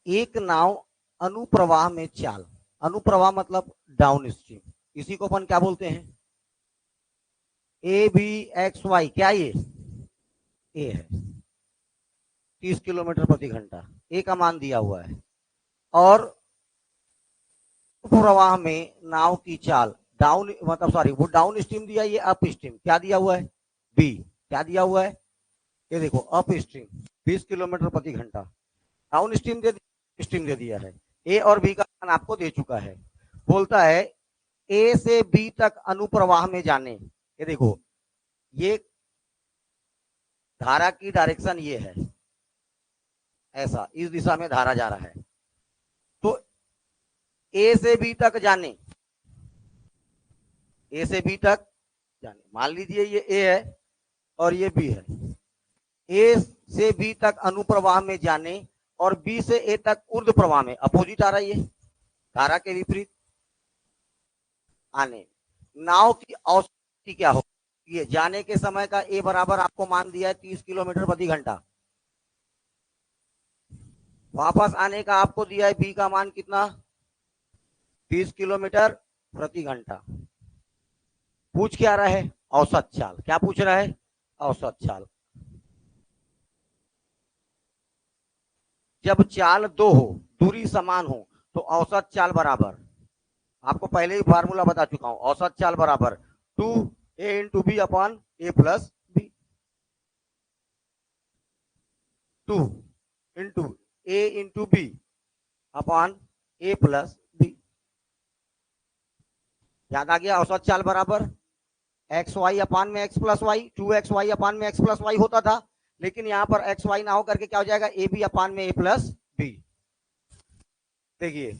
एक नाव अनुप्रवाह में चाल, अनुप्रवाह मतलब डाउन स्ट्रीम, इसी को अपन क्या बोलते हैं, ए बी एक्स वाई, क्या ये ए है, 30 किलोमीटर प्रति घंटा, ए का मान दिया हुआ है। और प्रवाह में नाव की चाल डाउन, मतलब सॉरी, वो डाउन स्ट्रीम दिया, ये अप स्ट्रीम क्या दिया हुआ है, बी, क्या दिया हुआ है, ये देखो अप स्ट्रीम 20 किलोमीटर प्रति घंटा, डाउन स्ट्रीम दे स्ट्रीम दे दिया है। ए और बी का मान आपको दे चुका है। बोलता है ए से बी तक अनुप्रवाह में जाने, ये देखो ये धारा की डायरेक्शन ये है, ऐसा इस दिशा में धारा जा रहा है। तो ए से बी तक जाने, ए से बी तक जाने, मान लीजिए ये ए है और ये बी है, ए से बी तक अनुप्रवाह में जाने और बी से ए तक ऊर्ध्व प्रवाह में, अपोजिट आ रहा है, ये धारा के विपरीत आने, नाव की औसत क्या हो, ये जाने के समय का ए बराबर आपको मान दिया है 30 किलोमीटर प्रति घंटा, वापस आने का आपको दिया है बी का मान कितना, 20 किलोमीटर प्रति घंटा। पूछ क्या रहा है, औसत चाल, क्या पूछ रहा है, औसत चाल। जब चाल दो हो, दूरी समान हो, तो औसत चाल बराबर, आपको पहले ही फार्मूला बता चुका हूं, औसत चाल बराबर 2a × b/a+b, 2a × a × b/a+b। याद आ गया, औसत चाल बराबर एक्स वाई अपान में एक्स प्लस वाई, 2xy अपान में एक्स प्लस वाई होता था, लेकिन यहां पर एक्स वाई ना हो करके क्या हो जाएगा, ए बी अपान में a+b। देखिए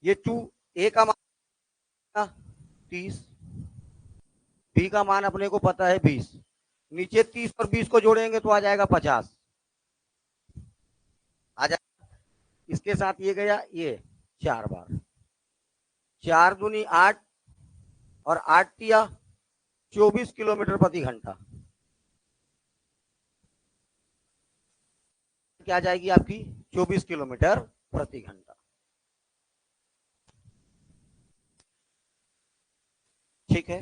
ये 2a का मान 30, बी का मान अपने को पता है 20, नीचे 30 और 20 को जोड़ेंगे तो आ जाएगा 50, आ जाएगा। इसके साथ ये गया ये 4 बार, 4 दूनी 8 और 8 तिया 24 किलोमीटर प्रति घंटा, क्या जाएगी आपकी 24 किलोमीटर प्रति घंटा। ठीक है,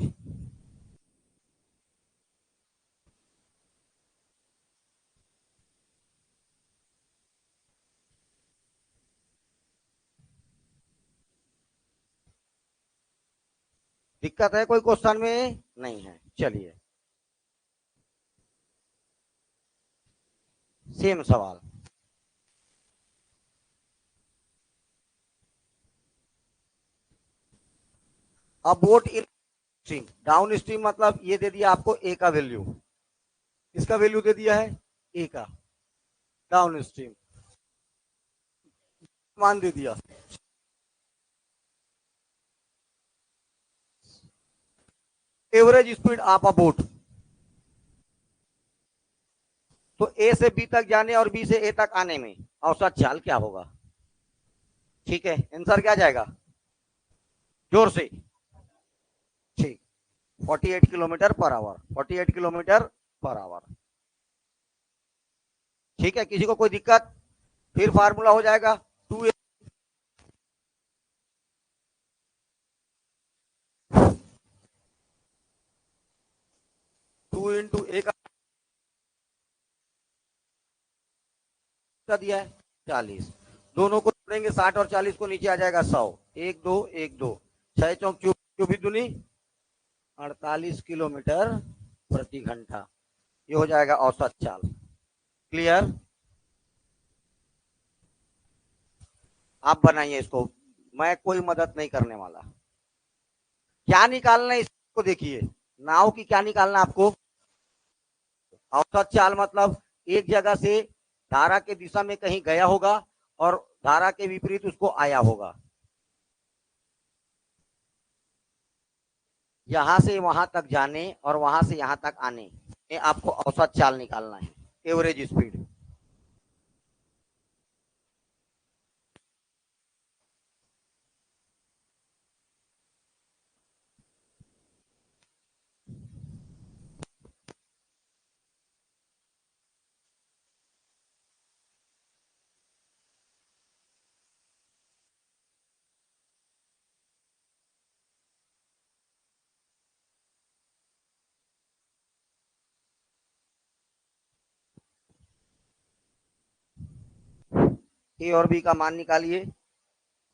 दिक्कत है कोई क्वेश्चन में, नहीं है, चलिए सेम सवाल। अब boat in stream, down stream मतलब ये दे दिया आपको ए का वैल्यू, इसका वैल्यू दे दिया है ए का, डाउन स्ट्रीम मान दे दिया, average speed of a boat, तो ए से बी तक जाने और बी से ए तक आने में औसत चाल क्या होगा। ठीक है, आंसर क्या जाएगा, जोर से, ठीक, 48 kilometre per our, 48 kilometre per hour. ठीक है, किसी को कोई दिक्कत, फिर फार्मूला हो जाएगा 2 2 × ए का दिया है 40, दोनों को जोड़ेंगे 60 और 40 को नीचे आ जाएगा 100, 1 2 1 2, 6 चौक 24 दूनी 48 किलोमीटर प्रति घंटा, ये हो जाएगा औसत चाल। क्लियर, आप बनाइए इसको, मैं कोई मदद नहीं करने वाला। क्या निकालना है इसको देखिए, नाव की क्या निकालना आपको, औसत चाल मतलब एक जगह से धारा के दिशा में कहीं गया होगा और धारा के विपरीत उसको आया होगा, यहां से वहां तक जाने और वहां से यहां तक आने में आपको औसत चाल निकालना है, एवरेज स्पीड। ए और बी का मान निकालिए,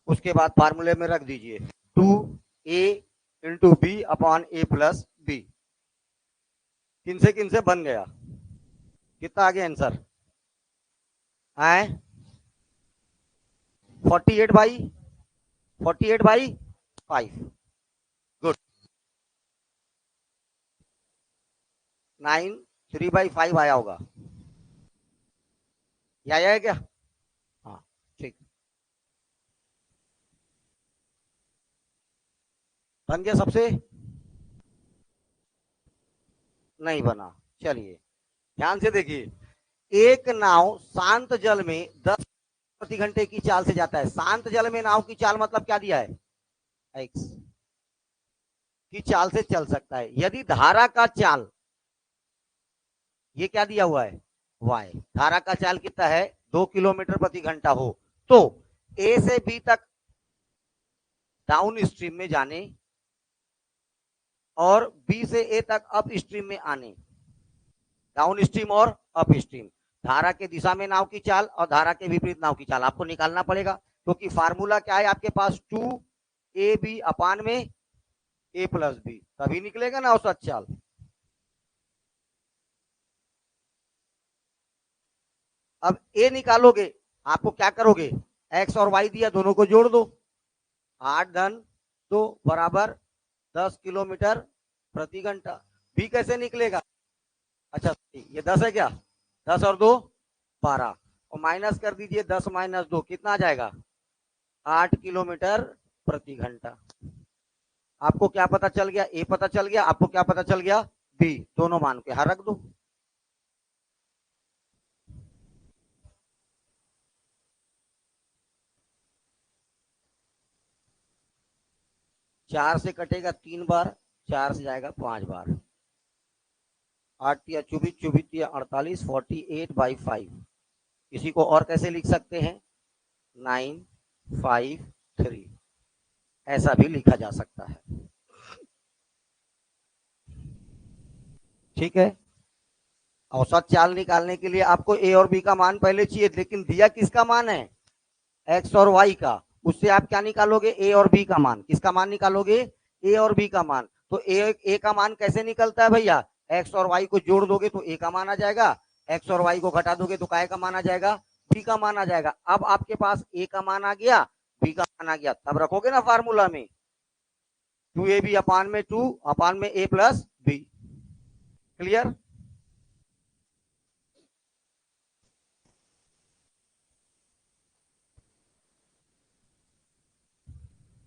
उसके बाद फार्मूले में रख दीजिए 2a इंटू बी अपॉन ए प्लस बी। किनसे बन गया, कितना आ गया आंसर आए 48/5। गुड। 9 3/5 आया होगा, ये आया है क्या? हाँ ठीक, बन गया सबसे, नहीं बना। चलिए ध्यान से देखिए, एक नाव शांत जल में 10 प्रति घंटे की चाल से जाता है। शांत जल में नाव की चाल मतलब क्या दिया है, x की चाल से चल सकता है। यदि धारा का चाल, ये क्या दिया हुआ है y, धारा का चाल कितना है 2 किलोमीटर प्रति घंटा हो, तो a से b तक डाउन स्ट्रीम में जाने और b से a तक अप स्ट्रीम में आने, डाउन स्ट्रीम और अप स्ट्रीम, धारा के दिशा में नाव की चाल और धारा के विपरीत नाव की चाल आपको निकालना पड़ेगा, क्योंकि फार्मूला क्या है आपके पास 2ab अपान में a प्लस बी, तभी निकलेगा ना औसत चाल। अब a निकालोगे, आपको क्या करोगे, x और y दिया दोनों को जोड़ दो, 8 धन 2 बराबर 10 किलोमीटर प्रति घंटा। b कैसे निकलेगा, अच्छा ये 10 है क्या, 10 और 2 12, और माइनस कर दीजिए 10 माइनस 2 कितना आ जाएगा 8 किलोमीटर प्रति घंटा। आपको क्या पता चल गया, ए पता चल गया, आपको क्या पता चल गया बी, दोनों मान के यहां रख दो। चार से कटेगा 3 बार, 4 से जाएगा 5 बार, 8 या 24, 24 या 48, 48/5। इसी को और कैसे लिख सकते हैं 953, ऐसा भी लिखा जा सकता है। ठीक है, औसत चाल निकालने के लिए आपको ए और बी का मान पहले चाहिए, लेकिन दिया किसका मान है एक्स और वाई का, उससे आप क्या निकालोगे ए और बी का मान, किसका मान निकालोगे ए और बी का मान। तो ए का मान कैसे निकलता है भैया, एक्स और वाई को जोड़ दोगे तो ए का मान आ जाएगा, एक्स और वाई को घटा दोगे तो काय का मान आ जाएगा, बी का मान आ जाएगा। अब आपके पास ए का मान आ गया, बी का मान आ गया, तब रखोगे ना फार्मूला में 2ab अपान में 2 अपान में ए प्लस बी। क्लियर,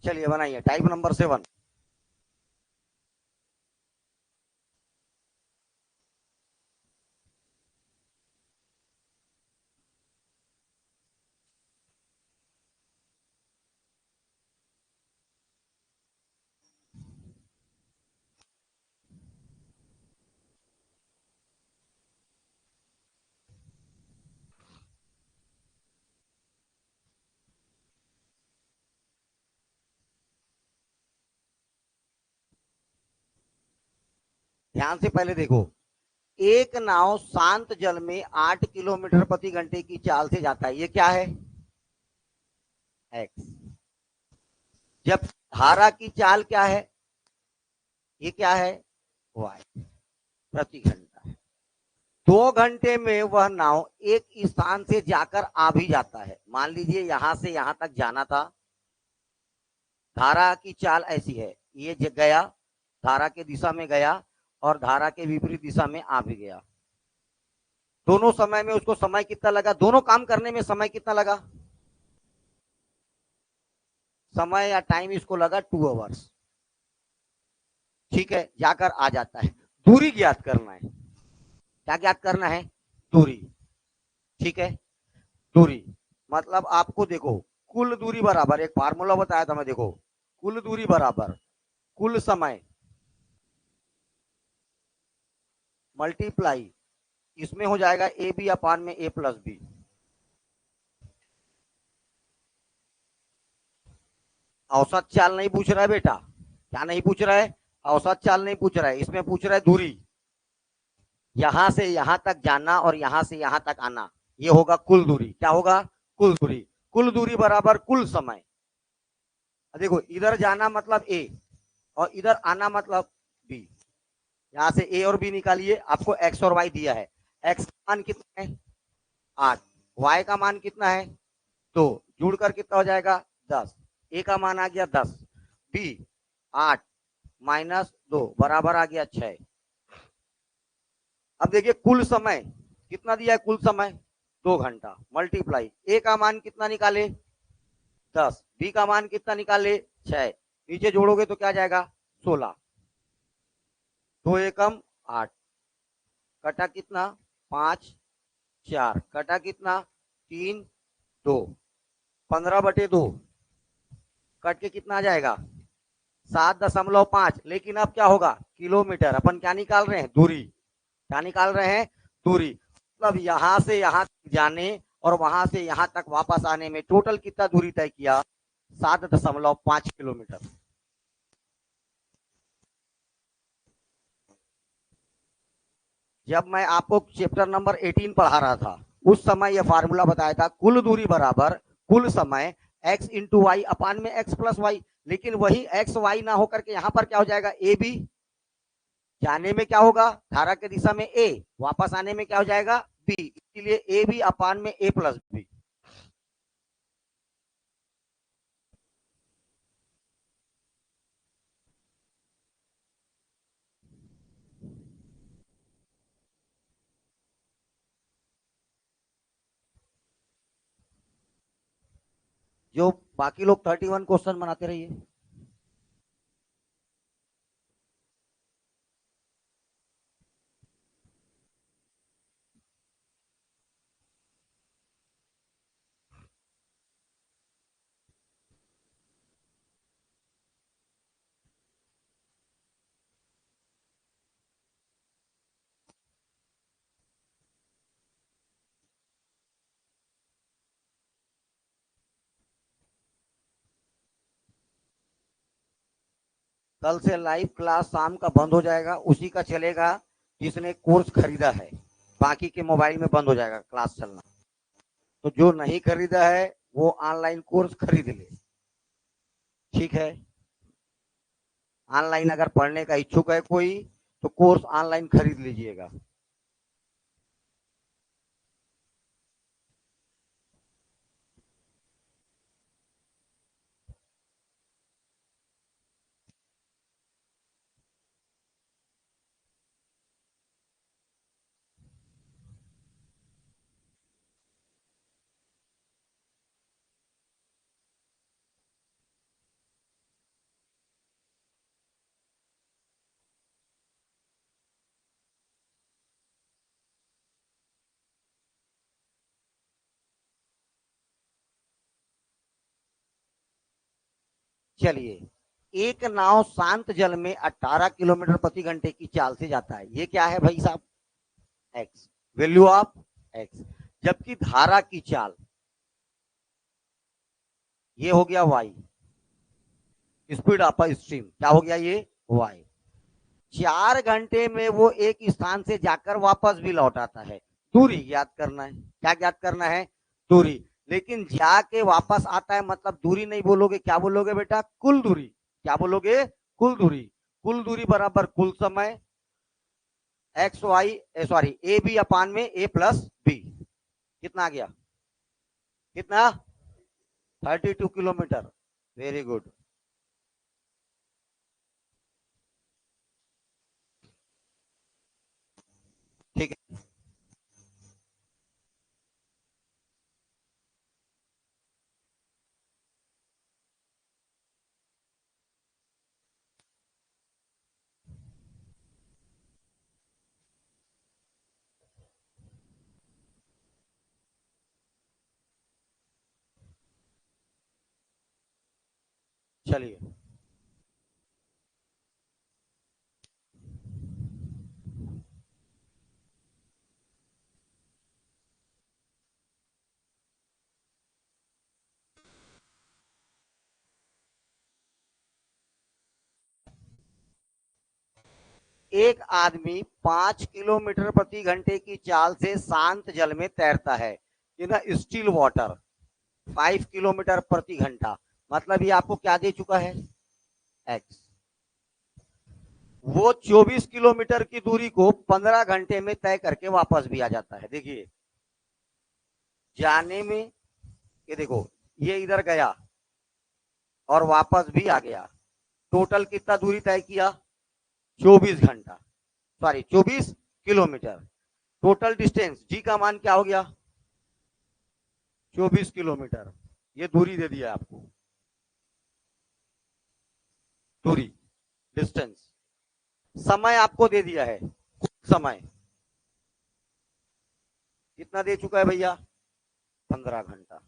चलिए बनाइए टाइप नंबर 7। ध्यान से पहले देखो, एक नाव शांत जल में 8 किलोमीटर प्रति घंटे की चाल से जाता है, ये क्या है x। जब धारा की चाल क्या है, ये क्या है y प्रति घंटा है। 2 घंटे में वह नाव एक स्थान से जाकर आ भी जाता है। मान लीजिए यहां से यहां तक जाना था, धारा की चाल ऐसी है, ये गया धारा के दिशा में गया और धारा के विपरीत दिशा में आ भी गया। दोनों समय में उसको समय कितना लगा, दोनों काम करने में समय कितना लगा, समय या टाइम इसको लगा 2 आवर्स। ठीक है, जाकर आ जाता है। दूरी ज्ञात करना है, क्या ज्ञात करना है, दूरी। ठीक है, दूरी मतलब आपको देखो कुल दूरी बराबर, एक फार्मूला बताया था मैं, देखो कुल दूरी बराबर कुल समय मल्टीप्लाई इसमें हो जाएगा ए बी अपान में ए प्लस बी। औसत चाल नहीं पूछ रहा है बेटा, क्या नहीं पूछ रहा है, औसत चाल नहीं पूछ रहा है, इसमें पूछ रहा है दूरी, यहां से यहां तक जाना और यहां से यहां तक आना, ये होगा कुल दूरी। क्या होगा, कुल दूरी। कुल दूरी बराबर कुल समय। देखो इधर जाना मतलब ए और इधर आना मतलब बी। यहां से ए और बी निकालिए, आपको एक्स और वाई दिया है। एक्स का मान कितना है 8, वाई का मान कितना है 2, जुड़कर कितना हो जाएगा 10। ए का मान आ गया 10, बी 8 -2 बराबर आ गया 6। अब देखिए कुल समय कितना दिया है, कुल समय 2 घंटा, मल्टीप्लाई ए का मान कितना निकाले 10, बी का मान कितना निकाले 6, नीचे जोड़ोगे तो क्या जाएगा 16, 2 एकम 8, कटा कितना 5, 4 कटा कितना 3, 2, 15/2 कट के कितना आ जाएगा 7.5। लेकिन अब क्या होगा किलोमीटर, अपन क्या निकाल रहे हैं दूरी, क्या निकाल रहे हैं दूरी। मतलब यहां से यहां तक जाने और वहां से यहां तक वापस आने में टोटल कितना दूरी तय किया 7.5 किलोमीटर। जब मैं आपको चैप्टर नंबर 18 पढ़ा रहा था उस समय यह फार्मूला बताया था, कुल दूरी बराबर कुल समय x इंटू वाई अपान में x प्लस वाई। लेकिन वही x y ना होकर के यहाँ पर क्या हो जाएगा ए बी, जाने में क्या होगा धारा के दिशा में ए, वापस आने में क्या हो जाएगा बी, इसलिए ए बी अपान में ए प्लस बी। जो बाकी लोग 31 क्वेश्चन बनाते रहिए। कल से लाइव क्लास शाम का बंद हो जाएगा, उसी का चलेगा जिसने कोर्स खरीदा है, बाकी के मोबाइल में बंद हो जाएगा क्लास चलना। तो जो नहीं खरीदा है वो ऑनलाइन कोर्स खरीद ले, ठीक है। ऑनलाइन अगर पढ़ने का इच्छुक है कोई तो कोर्स ऑनलाइन खरीद लीजिएगा। चलिए, एक नाव शांत जल में 18 किलोमीटर प्रति घंटे की चाल से जाता है, ये क्या है भाई साहब एक्स, वैल्यू ऑफ एक्स। जबकि धारा की चाल ये हो गया वाई, स्पीड ऑफ स्ट्रीम क्या हो गया ये वाई। 4 घंटे में वो एक स्थान से जाकर वापस भी लौट आता है। दूरी याद करना है, क्या याद करना है दूरी। लेकिन जाके वापस आता है मतलब दूरी नहीं बोलोगे, क्या बोलोगे बेटा कुल दूरी, क्या बोलोगे कुल दूरी। कुल दूरी बराबर कुल समय X Y sorry A B upon में ए प्लस बी। कितना आ गया कितना 32 किलोमीटर। Very good. ठीक है, चलिए। एक आदमी 5 किलोमीटर प्रति घंटे की चाल से शांत जल में तैरता है इन स्टिल वाटर। 5 किलोमीटर प्रति घंटा, मतलब ये आपको क्या दे चुका है, x। वो 24 किलोमीटर की दूरी को 15 घंटे में तय करके वापस भी आ जाता है। देखिए जाने में, ये देखो ये इधर गया और वापस भी आ गया, टोटल कितना दूरी तय किया, 24 घंटा, सॉरी 24 किलोमीटर। टोटल डिस्टेंस जी का मान क्या हो गया, 24 किलोमीटर। ये दूरी दे दिया आपको, दूरी, डिस्टेंस। समय आपको दे दिया है, समय कितना दे चुका है भैया, 15 घंटा।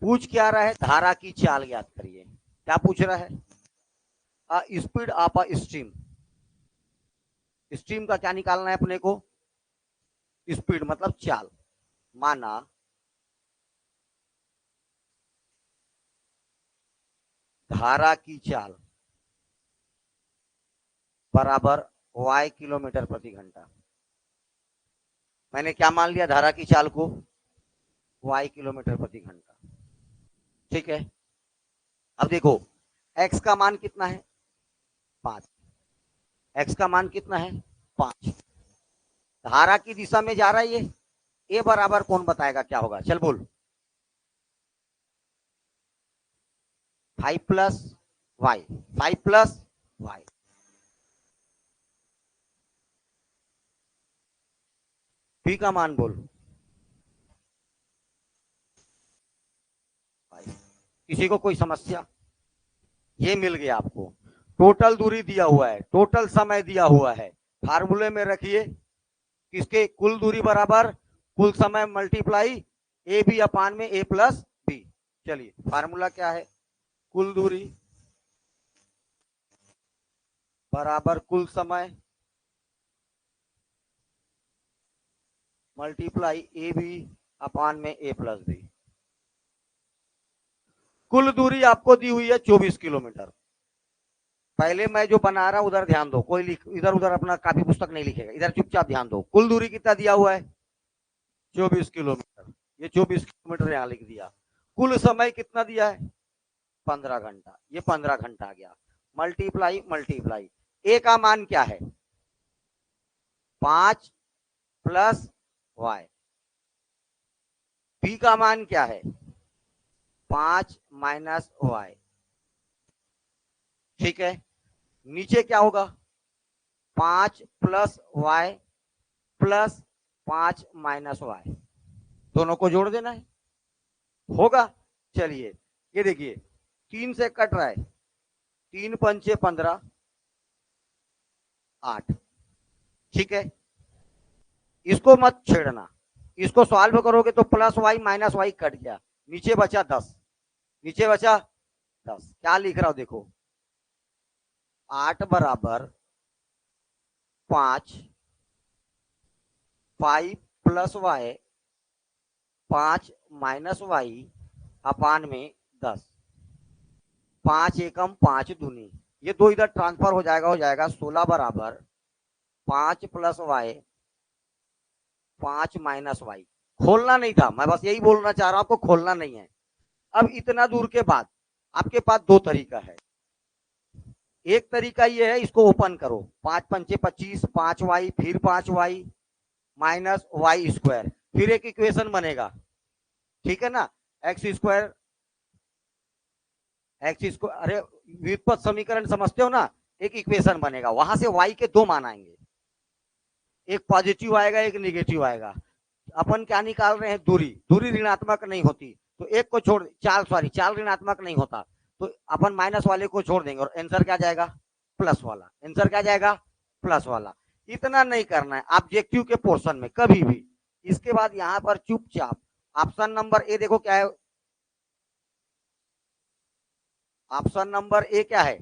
पूछ क्या रहा है, धारा की चाल याद करिए। क्या पूछ रहा है, speed of a stream. Stream का क्या निकालना है अपने को, स्पीड मतलब चाल। माना धारा की चाल बराबर y किलोमीटर प्रति घंटा। मैंने क्या मान लिया, धारा की चाल को y किलोमीटर प्रति घंटा, ठीक है। अब देखो x का मान कितना है, 5। x का मान कितना है, 5। धारा की दिशा में जा रहा है ये, ए बराबर कौन बताएगा क्या होगा, चल बोल। 5 plus Y, 5 plus Y. B का मान बोल, किसी को कोई समस्या, ये मिल गया आपको। टोटल दूरी दिया हुआ है, टोटल समय दिया हुआ है, फार्मूले में रखिए किसके, कुल दूरी बराबर कुल समय मल्टीप्लाई ए बी अपान में ए प्लस बी। चलिए फार्मूला क्या है, कुल दूरी बराबर कुल समय मल्टीप्लाई ए बी अपान में ए प्लस बी। कुल दूरी आपको दी हुई है 24 किलोमीटर। पहले मैं जो बना रहा उधर ध्यान दो, कोई इधर उधर अपना कापी पुस्तक नहीं लिखेगा, इधर चुपचाप ध्यान दो। कुल दूरी कितना दिया हुआ है, 24 किलोमीटर। ये 24 किलोमीटर यहाँ लिख दिया। कुल समय कितना दिया है, 15 घंटा। ये 15 घंटा आ गया, मल्टीप्लाई मल्टीप्लाई। ए का मान क्या है, 5 प्लस वाई। बी का मान क्या है, 5 माइनस वाई, ठीक है। नीचे क्या होगा, 5 plus Y plus 5 minus Y, दोनों को जोड़ देना है, होगा। चलिए ये देखिए 3 से कट रहा है, 3 पंचे 15, 8, ठीक है। इसको मत छेड़ना, इसको सॉल्व करोगे तो plus Y minus Y cut गया, नीचे बचा 10, नीचे बचा 10। क्या लिख रहा हूं देखो, 8 बराबर 5 5 प्लस वाई 5 माइनस वाई अपान में 10। 5 एकम 5 दूनी, ये दो इधर ट्रांसफर हो जाएगा 16 बराबर 5 प्लस वाई 5 माइनस वाई। खोलना नहीं था, मैं बस यही बोलना चाह रहा हूं, आपको खोलना नहीं है। अब इतना दूर के बाद आपके पास दो तरीका है। एक तरीका ये है, इसको ओपन करो, 5 पंचे 25, 5 वाई फिर 5 वाई माइनस वाई स्क्वायर, फिर एक इक्वेशन बनेगा, ठीक है ना। एक्स स्क्वायर अरे व्युत्पत्ति समीकरण समझते हो ना, एक इक्वेशन बनेगा, वहां से वाई के दो मान आएंगे, एक पॉजिटिव आएगा एक निगेटिव आएगा। अपन क्या निकाल रहे हैं, दूरी, दूरी ऋणात्मक नहीं होती तो एक को छोड़, चाल ऋणात्मक नहीं होता तो अपन माइनस वाले को छोड़ देंगे और आंसर क्या जाएगा, प्लस वाला। आंसर क्या जाएगा, प्लस वाला। इतना नहीं करना है ऑब्जेक्टिव के पोर्शन में कभी भी। इसके बाद यहां पर चुपचाप ऑप्शन नंबर ए देखो क्या है, ऑप्शन नंबर ए क्या है,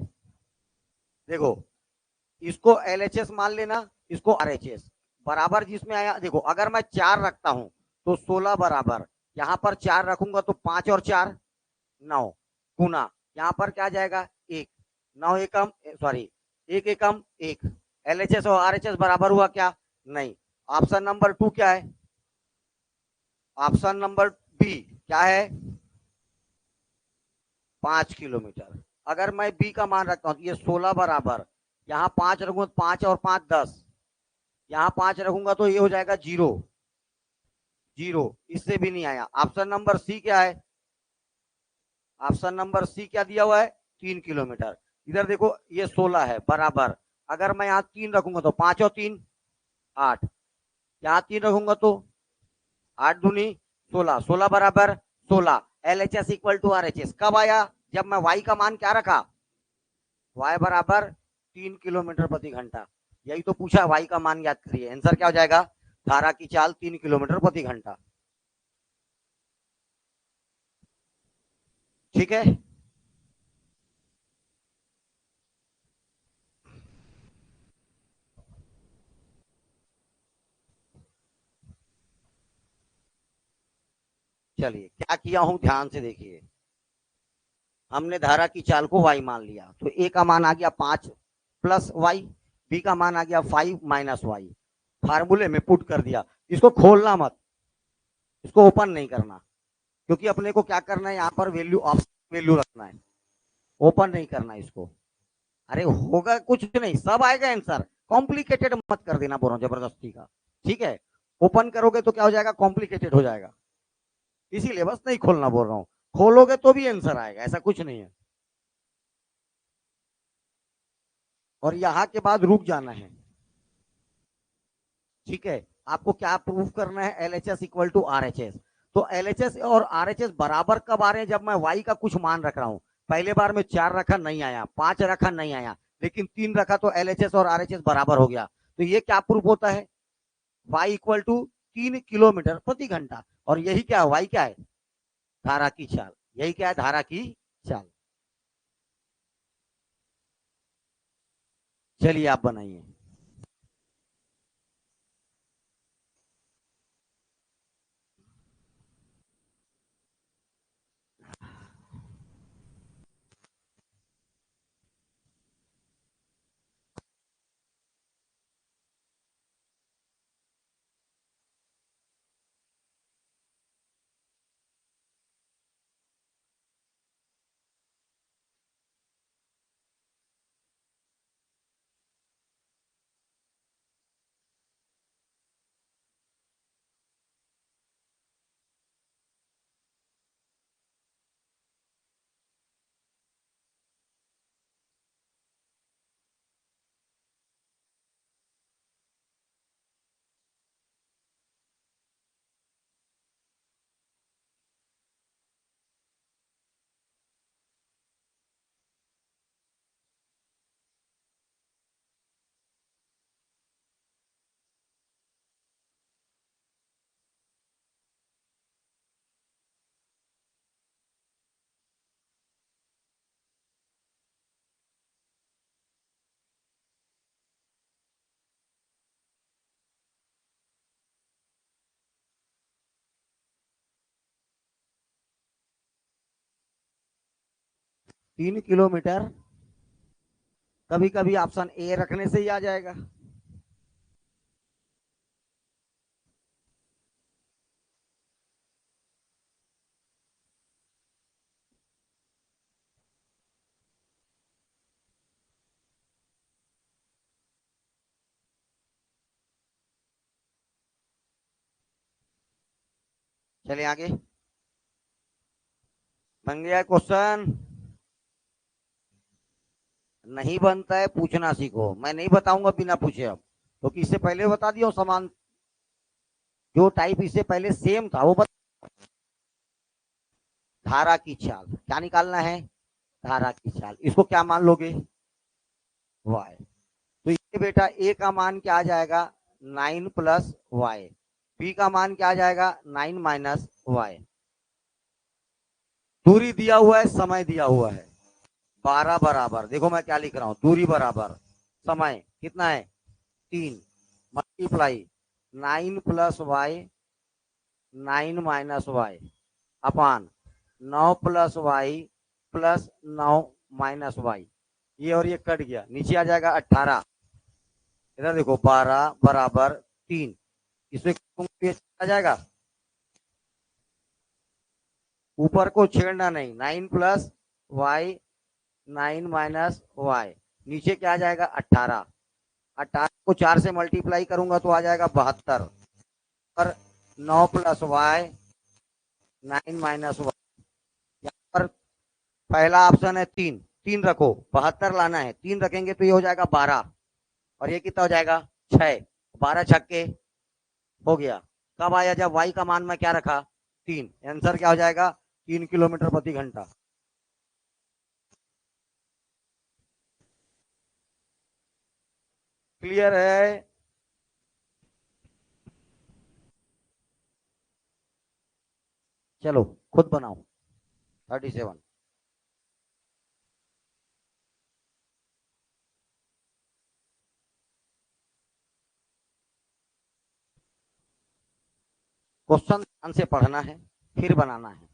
देखो इसको एलएचएस मान लेना, इसको आरएचएस बराबर जिसमें आया। देखो अगर मैं 4 रखता हूं तो 16 बराबर, यहां पर 4 रखूंगा तो 5 और 4 9 गुना, यहां पर क्या जाएगा 1, 9 एकम सॉरी 1 एकम 1। एलएचएस और आरएचएस बराबर हुआ क्या, नहीं। ऑप्शन नंबर 2 क्या है, ऑप्शन नंबर बी क्या है, 5 किलोमीटर। अगर मैं बी का मान रखता हूं तो ये 16 बराबर, यहाँ 5 रखूंगा 5 और 5 10, यहाँ 5 रखूंगा तो ये हो जाएगा 0 0, इससे भी नहीं आया। ऑप्शन नंबर सी क्या है, ऑप्शन नंबर सी क्या दिया हुआ है, 3 किलोमीटर। इधर देखो ये 16 है बराबर, अगर मैं यहाँ 3 रखूंगा तो 5 और 3 8, यहाँ 3 रखूंगा तो 8 दूनी 16, 16 बराबर 16। L H S equal to R H S कब आया, जब मैं वाई का मान क्या रखा, वाई बराबर 3 किलोमीटर प्रति घंटा। यही तो पूछा, वाई का मान याद करिए, आंसर क्या हो जाएगा, धारा की चाल 3 किलोमीटर प्रति घंटा। ठीक है, चलिए क्या किया हूं ध्यान से देखिए। हमने धारा की चाल को y मान लिया, तो a का मान आ गया 5 प्लस वाई, b का मान आ गया 5 माइनस वाई, फार्मूले में पुट कर दिया। इसको खोलना मत, इसको ओपन नहीं करना, क्योंकि अपने को क्या करना है, यहाँ पर वैल्यू ऑप्शन वैल्यू रखना है, ओपन नहीं करना इसको। अरे होगा कुछ नहीं, सब आएगा आंसर, कॉम्प्लिकेटेड मत कर देना बोल रहा हूँ जबरदस्ती का। ठीक है, ओपन करोगे तो क्या हो जाएगा, कॉम्प्लिकेटेड हो जाएगा, इसीलिए बस नहीं खोलना बोल रहा हूँ। खोलोगे तो भी आंसर आएगा, ऐसा कुछ नहीं है। और यहाँ के बाद रुक जाना है। ठीक है, आपको क्या प्रूफ करना है, L H S equal to R H S. तो एल एच एस और आर एच एस बराबर कब आ रहे हैं, जब मैं वाई का कुछ मान रख रहा हूं। पहले बार में 4 रखा नहीं आया, 5 रखा नहीं आया, लेकिन 3 रखा तो एल एच एस और आर एच एस बराबर हो गया। तो ये क्या प्रूफ होता है, वाई इक्वल टू 3 किलोमीटर प्रति घंटा। और यही क्या है, वाई क्या है, धारा की चाल, यही क्या है, धारा की चाल। चलिए आप बनाइए। 3 किलोमीटर, कभी कभी ऑप्शन ए रखने से ही आ जाएगा। चलिए आगे, बन गया क्वेश्चन। नहीं बनता है, पूछना सीखो, मैं नहीं बताऊंगा बिना पूछे अब, क्योंकि इससे पहले बता दिया समान, जो टाइप इससे पहले सेम था वो बता। धारा की चाल क्या निकालना है, धारा की चाल, इसको क्या मान लोगे, वाई। तो ये बेटा ए का मान क्या आ जाएगा, 9 प्लस वाई, बी का मान क्या आ जाएगा, 9 माइनस वाई। दूरी दिया हुआ है, समय दिया हुआ है, 12 बराबर, देखो मैं क्या लिख रहा हूं, दूरी बराबर समय कितना है 3, multiply 9 plus Y, 9 minus Y, upon 9 plus Y plus 9 minus Y. ये और ये कट गया, नीचे आ जाएगा 18, इधर देखो 12 बराबर 3, इसमें आ जाएगा ऊपर को छेड़ना नहीं, 9 प्लस वाई 9 माइनस वाई, नीचे क्या आ जाएगा 18, 18 को 4 से मल्टीप्लाई करूंगा तो आ जाएगा 72, और 9 प्लस वाई 9 माइनस वाई, यहाँ पर पहला ऑप्शन है 3, 3 रखो, 72 लाना है, 3 रखेंगे तो ये हो जाएगा 12, और ये कितना हो जाएगा 6, 12 छक्के हो गया। कब आया, जब वाई का मान में क्या रखा 3, आंसर क्या हो जाएगा 3 किलोमीटर प्रति घंटा। क्लियर है? चलो खुद बनाओ। 37 क्वेश्चन ध्यान से पढ़ना है, फिर बनाना है।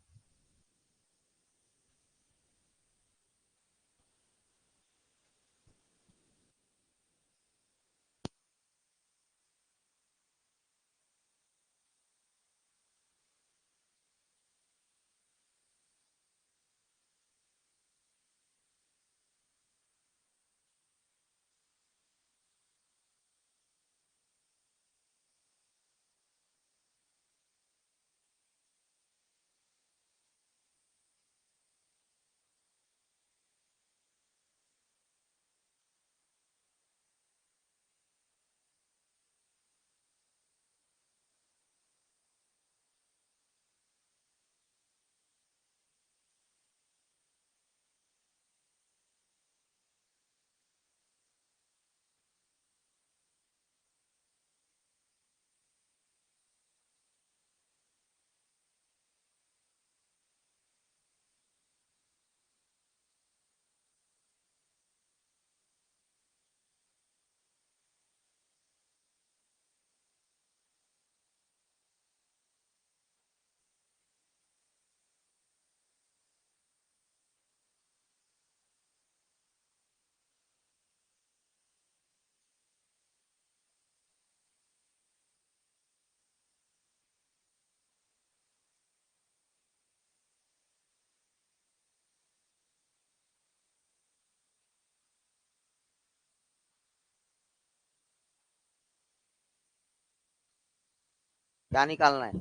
क्या निकालना है,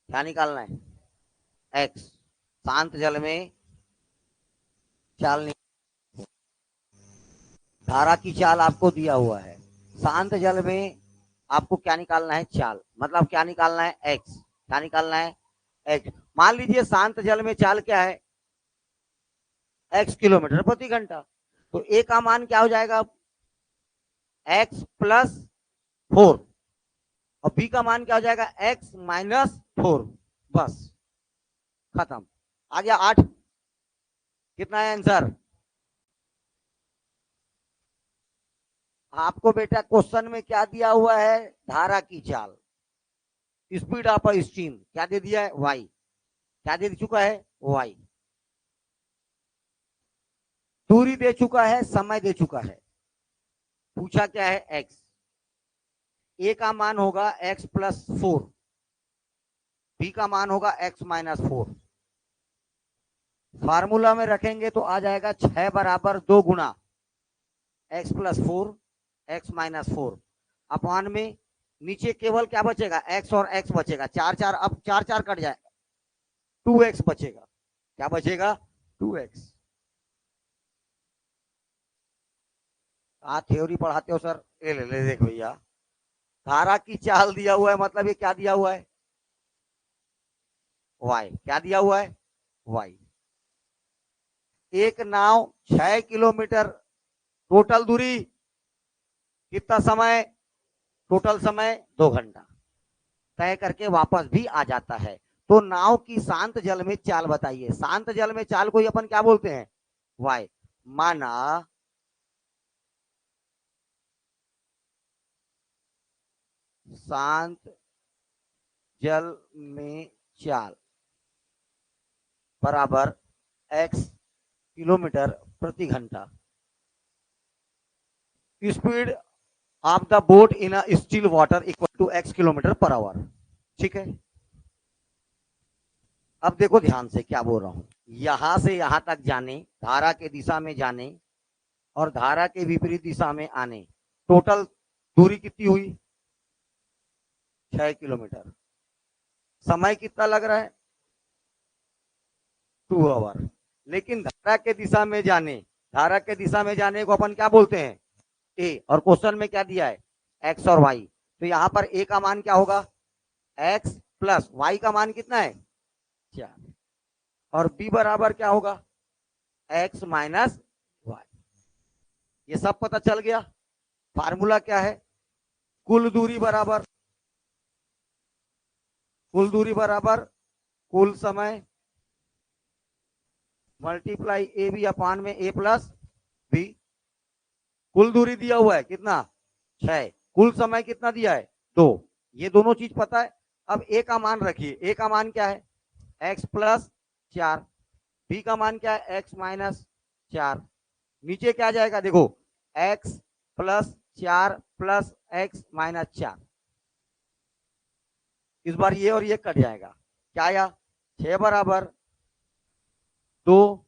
क्या निकालना है, एक्स। शांत जल में चाल, धारा की चाल आपको दिया हुआ है, शांत जल में आपको क्या निकालना है, चाल, मतलब क्या निकालना है, एक्स। क्या निकालना है, एक्स। मान लीजिए शांत जल में चाल क्या है, एक्स किलोमीटर प्रति घंटा, तो ए का मान क्या हो जाएगा, एक्स प्लस 4, और बी का मान क्या हो जाएगा, एक्स माइनस 4, बस खत्म। आ गया 8। कितना है आंसर? आपको बेटा क्वेश्चन में क्या दिया हुआ है, धारा की चाल, स्पीड ऑफ स्ट्रीम क्या दे दिया है, वाई। क्या दे चुका है, वाई। दूरी दे चुका है, समय दे चुका है, पूछा क्या है, एक्स। ए का मान होगा एक्स प्लस 4, बी का मान होगा एक्स माइनस 4। फार्मूला में रखेंगे तो आ जाएगा 6 बराबर 2 गुना X plus 4 X minus 4 upon में, नीचे केवल क्या बचेगा, एक्स और एक्स बचेगा, 4 4, अब 4 4 कट जाएगा, 2x बचेगा। क्या बचेगा, 2x। थ्योरी पढ़ाते हो सर, ले ले ले, देख भैया, धारा की चाल दिया हुआ है, मतलब ये क्या दिया हुआ है, y। क्या दिया हुआ है, y। एक नाव 6 किलोमीटर, टोटल दूरी कितना समय, टोटल समय 2 घंटा तय करके वापस भी आ जाता है। तो नाव की शांत जल में चाल बताइए, शांत जल में चाल को ही अपन क्या बोलते हैं, y। माना शांत जल में चाल बराबर x किलोमीटर प्रति घंटा, speed of the boat in a still water equal to x kilometre per hour. ठीक है, अब देखो ध्यान से क्या बोल रहा हूं, यहां से यहां तक जाने, धारा के दिशा में जाने और धारा के विपरीत दिशा में आने, टोटल दूरी कितनी हुई? 6 किलोमीटर। समय कितना लग रहा है? 2 आवर। लेकिन धारा के दिशा में जाने, धारा के दिशा में जाने को अपन क्या बोलते हैं? ए। और क्वेश्चन में क्या दिया है? एक्स और वाई। तो यहां पर ए का मान क्या होगा? एक्स प्लस वाई का मान कितना है? 4। और बी बराबर क्या होगा? X minus Y. ये सब पता चल गया। फार्मूला क्या है? कुल दूरी बराबर कुल समय मल्टीप्लाई ए बी अपान में ए प्लस बी। कुल दूरी दिया हुआ है कितना? 6। कुल समय कितना दिया है? 2। ये दोनों चीज पता है। अब ए का मान रखिए, ए का मान क्या है? X plus 4। बी का मान क्या है? X minus 4। नीचे क्या जाएगा देखो, x plus 4 plus x minus 4। इस बार ये और ये कट जाएगा। क्या आया? 6 बराबर 2।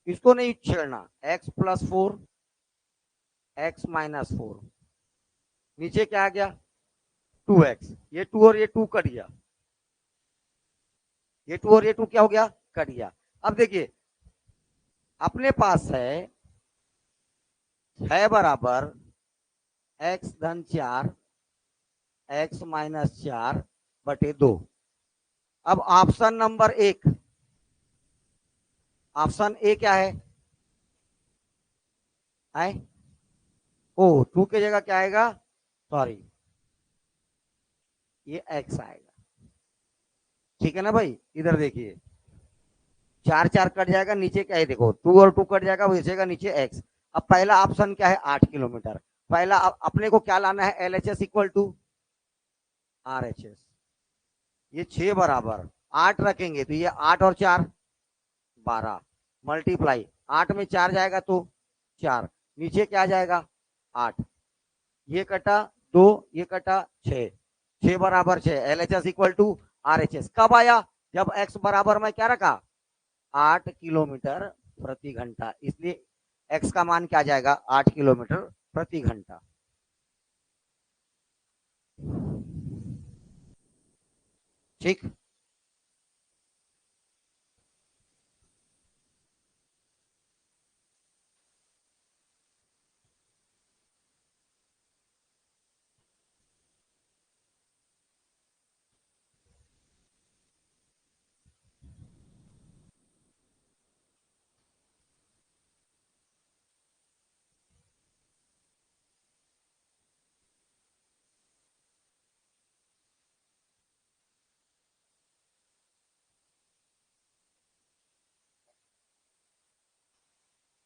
इसको नहीं छेड़ना, एक्स प्लस 4 एक्स माइनस 4। नीचे क्या आ गया? 2x। ये 2 और ये 2 कट गया, ये 2 और ये 2 क्या हो गया? कट गया। अब देखिए अपने पास है 6 बराबर एक्स धन 4 एक्स माइनस 4 बटे 2। अब ऑप्शन नंबर 1, ऑप्शन ए क्या है? आए ओ 2 की जगह क्या आएगा? सॉरी, ये एक्स आएगा। ठीक है ना भाई? इधर देखिए 4 4 कट जाएगा, नीचे क्या है देखो 2 और 2 कट जाएगा, बचेगा नीचे एक्स। अब पहला ऑप्शन क्या है? 8 किलोमीटर। पहला अपने को क्या लाना है? LHS equal to RHS। ये 6 बराबर 8 रखेंगे तो ये 8 और 4 12 मल्टीप्लाई 8 में 4 जाएगा तो 4। नीचे क्या जाएगा? 8। ये कटा 2, ये कटा 6। 6 बराबर 6, LHS इक्वल टू RHS कब आया? जब x बराबर में क्या रखा? 8 किलोमीटर प्रति घंटा। इसलिए x का मान क्या जाएगा? 8 किलोमीटर प्रति घंटा। ठीक।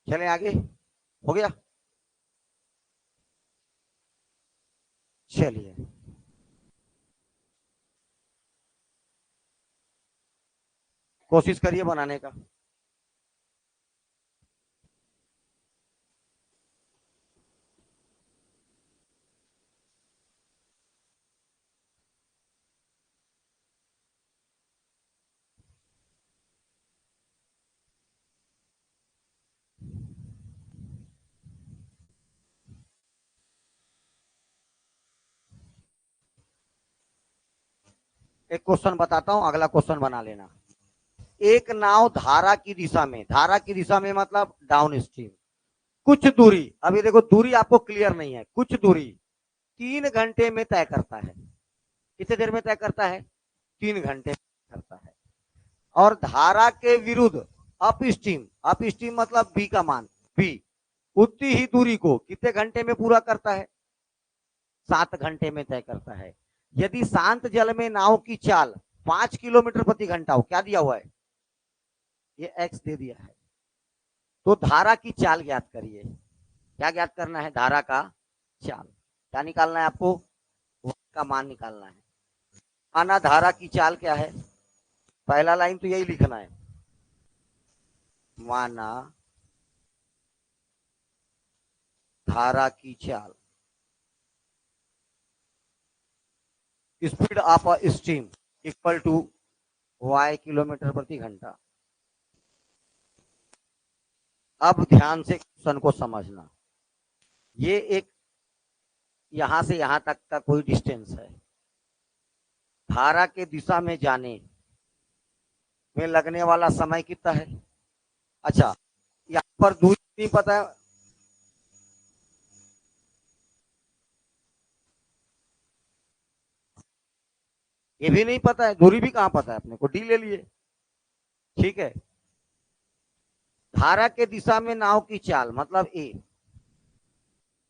चले आगे, हो गया? चलिए कोशिश करिए बनाने का। एक क्वेश्चन बताता हूं, अगला क्वेश्चन बना लेना। एक नाव धारा की दिशा में, धारा की दिशा में मतलब डाउन स्ट्रीम, कुछ दूरी, अभी देखो दूरी आपको क्लियर नहीं है, कुछ दूरी 3 घंटे में तय करता है। कितने देर में तय करता है? 3 घंटे में करता है। और धारा के विरुद्ध अप स्ट्रीम, अप स्ट्रीम मतलब बी का मान, बी उतनी ही दूरी को कितने घंटे में पूरा करता है? 7 घंटे में तय करता है। यदि शांत जल में नाव की चाल 5 किलोमीटर प्रति घंटा हो, क्या दिया हुआ है? ये एक्स दे दिया है। तो धारा की चाल ज्ञात करिए। क्या ज्ञात करना है? धारा का चाल। क्या निकालना है आपको? का मान निकालना है। माना धारा की चाल क्या है? पहला लाइन तो यही लिखना है, माना धारा की चाल speed of a stream equal to y kilometre प्रति घंटा। अब ध्यान से क्वेश्चन को समझना। ये एक यहां से यहां तक का कोई डिस्टेंस है। धारा के दिशा में जाने में लगने वाला समय कितना है? अच्छा, यहाँ पर दूरी नहीं पता है। ये भी नहीं पता है, दूरी भी कहाँ पता है अपने को, डी ले लिए। ठीक है, धारा के दिशा में नाव की चाल मतलब ए,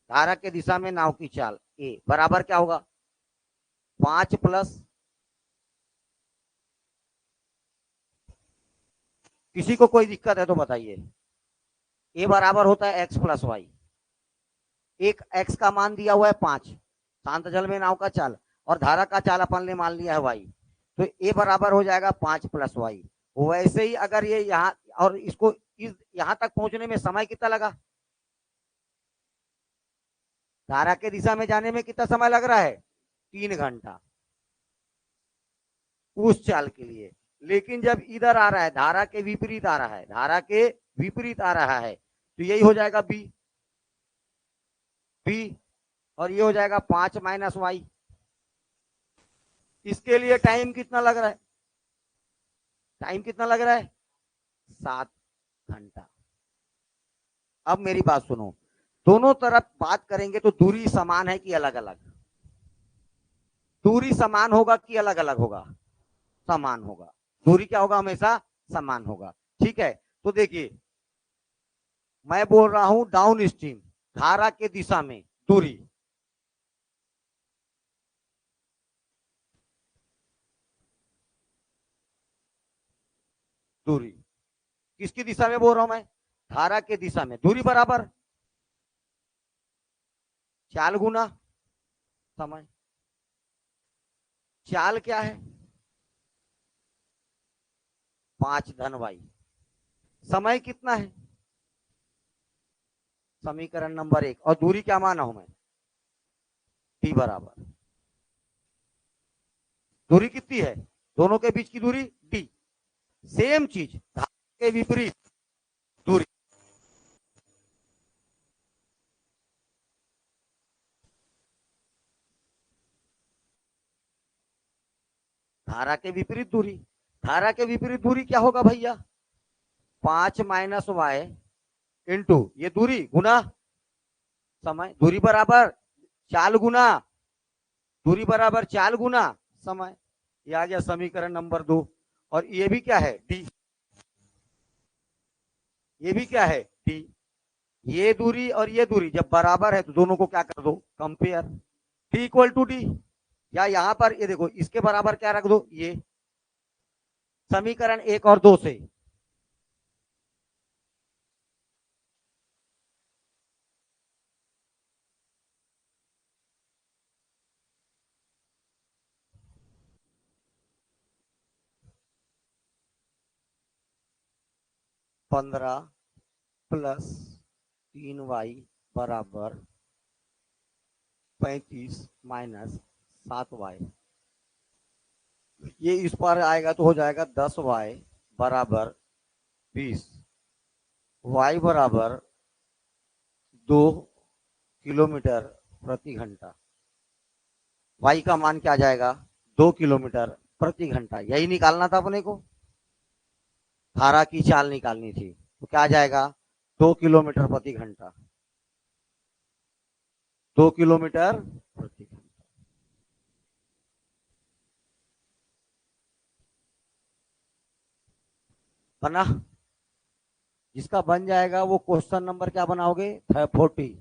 धारा के दिशा में नाव की चाल ए बराबर क्या होगा? 5 प्लस, किसी को कोई दिक्कत है तो बताइए। ए बराबर होता है एक्स प्लस वाई। एक एक्स का मान दिया हुआ है 5, शांत जल में नाव का चाल, और धारा का चाल अपन ने मान लिया है वाई, तो ए बराबर हो जाएगा 5 प्लस वाई। वैसे ही अगर ये यहाँ और इसको यहां तक पहुंचने में समय कितना लगा? धारा के दिशा में जाने में कितना समय लग रहा है? 3 घंटा उस चाल के लिए। लेकिन जब इधर आ रहा है, धारा के विपरीत आ रहा है, धारा के विपरीत आ रहा है, तो यही हो जाएगा बी, बी, और ये हो जाएगा 5 माइनस वाई। इसके लिए टाइम कितना लग रहा है? टाइम कितना लग रहा है? 7 घंटा। अब मेरी बात सुनो, दोनों तरफ बात करेंगे तो दूरी समान है कि अलग अलग? दूरी समान होगा कि अलग अलग होगा? समान होगा। दूरी क्या होगा? हमेशा समान होगा। ठीक है, तो देखिए मैं बोल रहा हूं डाउन स्ट्रीम, धारा के दिशा में दूरी, दूरी किसकी दिशा में बोल रहा हूं मैं? धारा के दिशा में। दूरी बराबर चाल गुना समय। चाल क्या है? 5 धन वाई। समय कितना है? समीकरण नंबर 1। और दूरी क्या माना हूं मैं? टी बराबर, दूरी कितनी है दोनों के बीच की दूरी? डी। सेम चीज धारा के विपरीत दूरी, धारा के विपरीत दूरी। धारा के विपरीत दूरी क्या होगा भैया? 5 माइनस वाई इंटू ये दूरी गुना समय। दूरी बराबर चाल गुना, दूरी बराबर चाल गुना समय। ये आ गया समीकरण नंबर 2। और ये भी क्या है? डी। ये भी क्या है? डी। ये दूरी और ये दूरी जब बराबर है तो दोनों को क्या कर दो? Compare. T equal to D, या यहां पर ये देखो इसके बराबर क्या रख दो? ये समीकरण 1 और 2 से। पंद्रह प्लस 3y बराबर 35 माइनस 7y। ये इस पर आएगा तो हो जाएगा 10y बराबर 20। y बराबर 2 किलोमीटर प्रति घंटा। y का मान क्या आ जाएगा? 2 किलोमीटर प्रति घंटा। यही निकालना था अपने को, धारा की चाल निकालनी थी, तो क्या आ जाएगा? 2 किलोमीटर प्रति घंटा, 2 किलोमीटर प्रति घंटा। बना? जिसका बन जाएगा वो क्वेश्चन नंबर क्या बनाओगे? 40।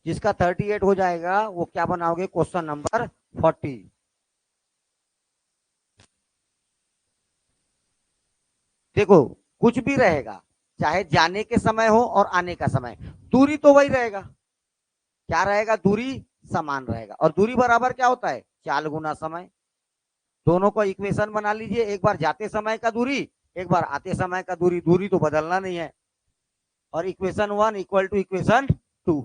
जिसका 38 हो जाएगा वो क्या बनाओगे? Question number 40। देखो कुछ भी रहेगा, चाहे जाने के समय हो और आने का समय, दूरी तो वही रहेगा। क्या रहेगा? दूरी समान रहेगा। और दूरी बराबर क्या होता है? चाल गुना समय। दोनों को इक्वेशन बना लीजिए, एक बार जाते समय का दूरी, एक बार आते समय का दूरी। दूरी तो बदलना नहीं है। और इक्वेशन 1 इक्वल टू इक्वेशन 2।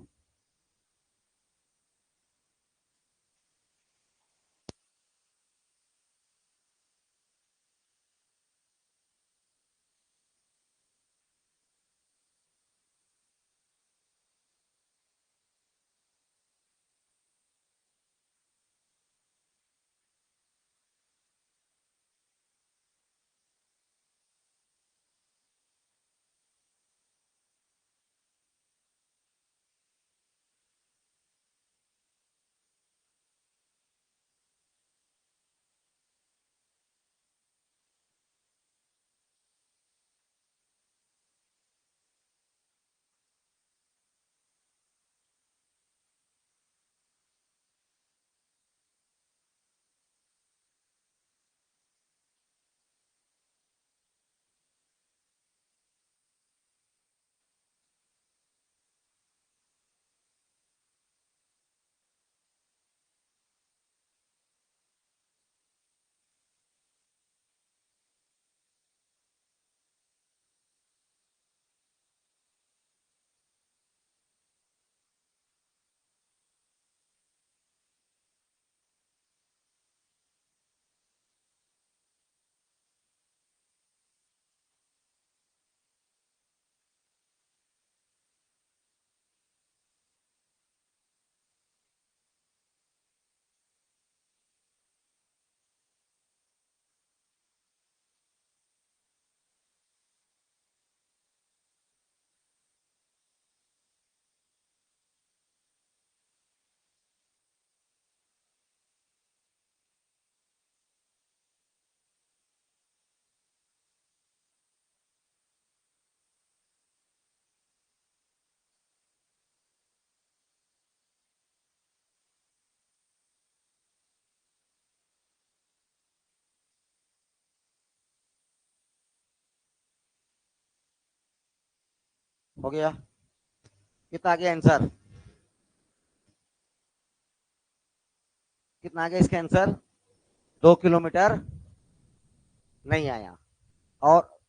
हो गया? कितना आ गया आंसर? कितना आ गया इसका आंसर? 2 किलोमीटर नहीं आया और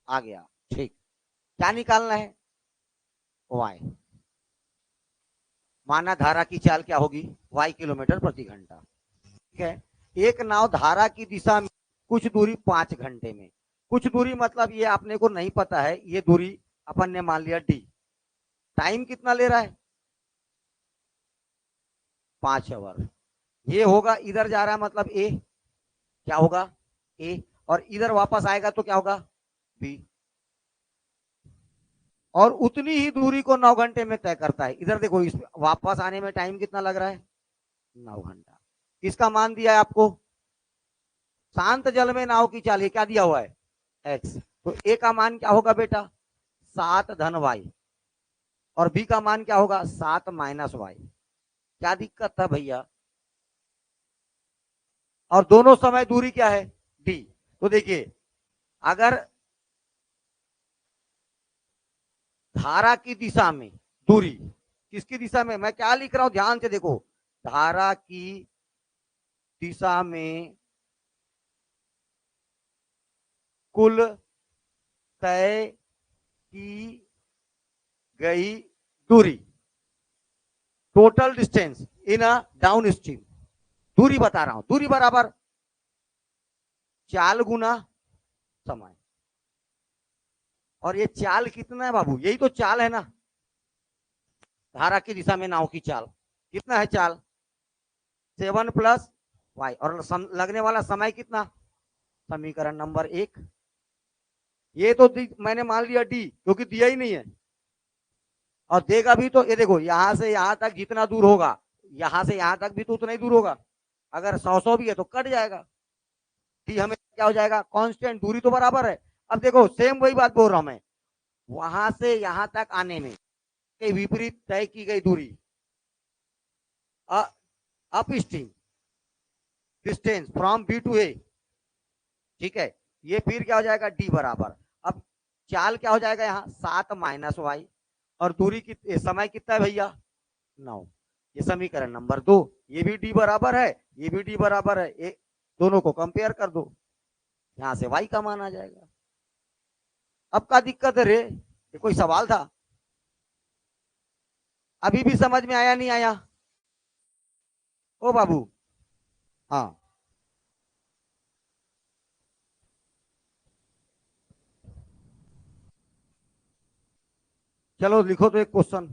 आ गया। ठीक। क्या निकालना है? वाई। माना धारा की चाल क्या होगी? वाई किलोमीटर प्रति घंटा। ठीक है। एक नाव धारा की दिशा में कुछ दूरी 5 घंटे में। कुछ दूरी मतलब ये आपने को नहीं पता है, ये दूरी अपन ने मान लिया डी। टाइम कितना ले रहा है? 5 आवर। ये होगा, इधर जा रहा है मतलब ए। क्या होगा? ए। और इधर वापस आएगा तो क्या होगा? बी। और उतनी ही दूरी को 9 घंटे में तय करता है। इधर देखो, इस वापस आने में टाइम कितना लग रहा है? 9 घंटा। इसका मान दिया है आपको। शांत जल में नाव की चाल, क्या दिया हुआ है? एक्स। तो ए का मान क्या होगा बेटा? 7 धन वाई। और बी का मान क्या होगा? 7 - वाई। क्या दिक्कत था भैया? और दोनों समय दूरी क्या है? डी। तो देखिए, अगर धारा की दिशा में दूरी, किसकी दिशा में? मैं क्या लिख रहा हूं, ध्यान से देखो। धारा की दिशा में कुल तय की गई दूरी, total distance in a down stream. दूरी बता रहा हूं। दूरी बराबर चाल गुना समय। और ये चाल कितना है बाबू? यही तो चाल है ना, धारा की दिशा में नाव की चाल। कितना है चाल? 7 + वाई। और लगने वाला समय कितना? समीकरण नंबर 1। ये तो मैंने मान लिया डी, क्योंकि दिया ही नहीं है। और देगा भी तो ये देखो, यहां से यहां तक जितना दूर होगा, यहां से यहां तक भी तो उतना ही दूर होगा। अगर 100 भी है तो कट जाएगा। डी हमें क्या हो जाएगा? कांस्टेंट। दूरी तो बराबर है। अब देखो, सेम वही बात बोल रहा हूं मैं। वहां से यहां तक आने में के विपरीत तय की गई दूरी, upstream distance from B to A. ठीक है। ये फिर क्या हो जाएगा? डी बराबर। अब चाल क्या हो जाएगा यहाँ 7 माइनस वाई, और दूरी की समय कितना है भैया 9। ये समीकरण नंबर 2। ये भी डी बराबर है, ये भी डी बराबर है, ये दोनों को कंपेयर कर दो, यहां से वाई का मान आ जाएगा। अब क्या दिक्कत है रे, ये कोई सवाल था? अभी भी समझ में आया नहीं आया? ओ बाबू, हाँ चलो लिखो तो एक क्वेश्चन।